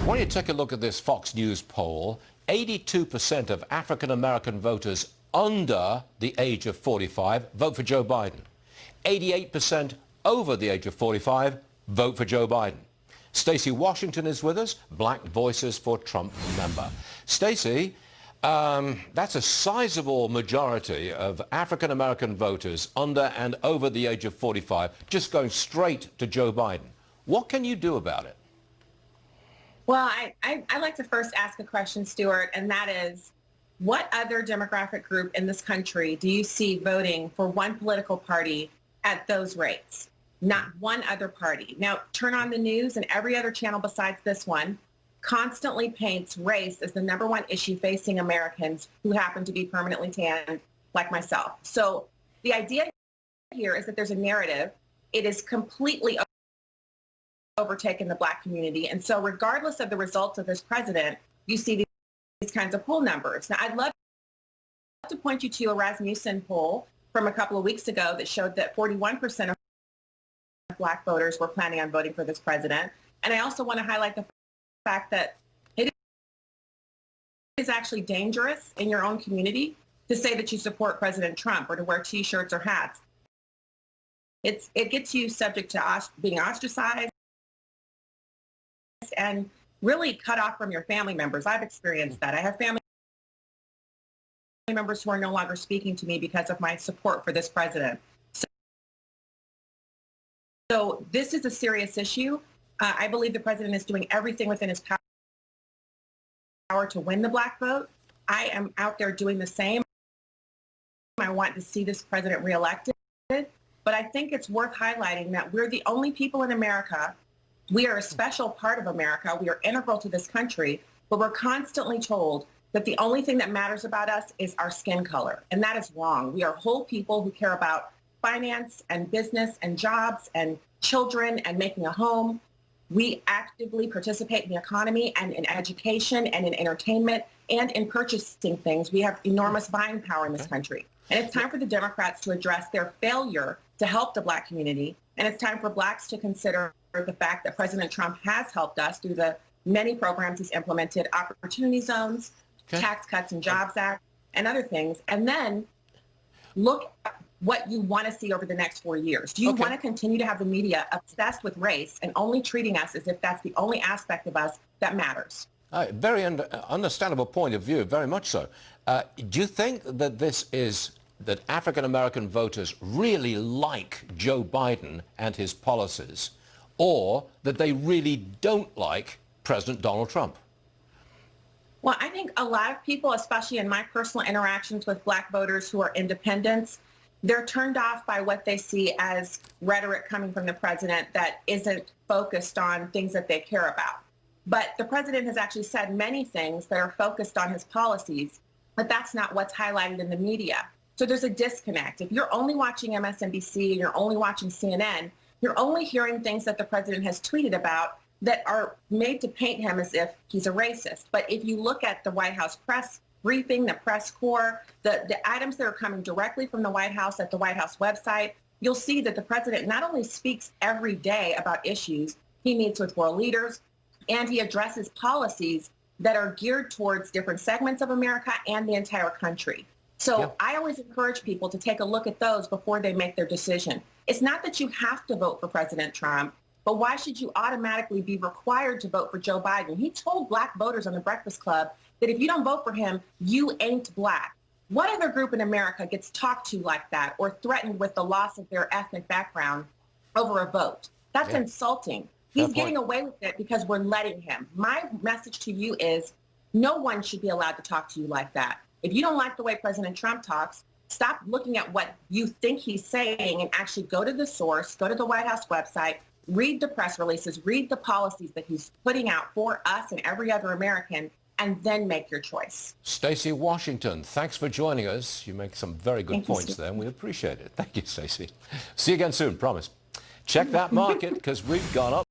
When you take a look at this Fox News poll, 82% of African-American voters under the age of 45 vote for Joe Biden. 88% over the age of 45 vote for Joe Biden. Stacy Washington is with us, Black Voices for Trump member. Stacy, that's a sizable majority of African-American voters under and over the age of 45 just going straight to Joe Biden. What can you do about it? Well, I'd like to first ask a question, Stuart, and that is, what other demographic group in this country do you see voting for one political party at those rates? Not one other party. Now, turn on the news, and every other channel besides this one constantly paints race as the #1 issue facing Americans who happen to be permanently tan like myself. So the idea here is that there's a narrative. It is completely overtaken the Black community. And so regardless of the results of this president, you see these kinds of poll numbers. Now, I'd love to point you to a Rasmussen poll from a couple of weeks ago that showed that 41% of Black voters were planning on voting for this president. And I also want to highlight the fact that it is actually dangerous in your own community to say that you support President Trump or to wear T-shirts or hats. It gets you subject to being ostracized and really cut off from your family members. I've experienced that. I have family members who are no longer speaking to me because of my support for this president. So this is a serious issue. I believe the president is doing everything within his power to win the Black vote. I am out there doing the same. I want to see this president reelected, but I think it's worth highlighting that we're the only people in America. We are a special part of America. We are integral to this country, but we're constantly told that the only thing that matters about us is our skin color, and that is wrong. We are whole people who care about finance and business and jobs and children and making a home. We actively participate in the economy and in education and in entertainment and in purchasing things. We have enormous buying power in this country. And it's time for the Democrats to address their failure to help the Black community. And it's time for Blacks to consider the fact that President Trump has helped us through the many programs he's implemented, opportunity zones, Tax Cuts and Jobs Act, and other things. And then look at what you want to see over the next 4 years. Do you want to continue to have the media obsessed with race and only treating us as if that's the only aspect of us that matters? Very understandable point of view, very much so. Do you think that that African-American voters really like Joe Biden and his policies, or that they really don't like President Donald Trump? Well, I think a lot of people, especially in my personal interactions with Black voters who are independents, they're turned off by what they see as rhetoric coming from the president that isn't focused on things that they care about. But the president has actually said many things that are focused on his policies, but that's not what's highlighted in the media. So there's a disconnect. If you're only watching MSNBC and you're only watching CNN, you're only hearing things that the president has tweeted about that are made to paint him as if he's a racist. But if you look at the White House press briefing, the press corps, the items that are coming directly from the White House at the White House website, you'll see that the president not only speaks every day about issues, he meets with world leaders, and he addresses policies that are geared towards different segments of America and the entire country. So I always encourage people to take a look at those before they make their decision. It's not that you have to vote for President Trump, but why should you automatically be required to vote for Joe Biden? He told Black voters on the Breakfast Club that if you don't vote for him, you ain't Black. What other group in America gets talked to like that or threatened with the loss of their ethnic background over a vote? That's insulting. He's getting away with it because we're letting him. My message to you is no one should be allowed to talk to you like that. If you don't like the way President Trump talks, stop looking at what you think he's saying and actually go to the source, go to the White House website, read the press releases, read the policies that he's putting out for us and every other American, and then make your choice. Stacy Washington, thanks for joining us. You make some very good points there, and we appreciate it. Thank you, Stacy. See you again soon, promise. Check that market, because we've gone up.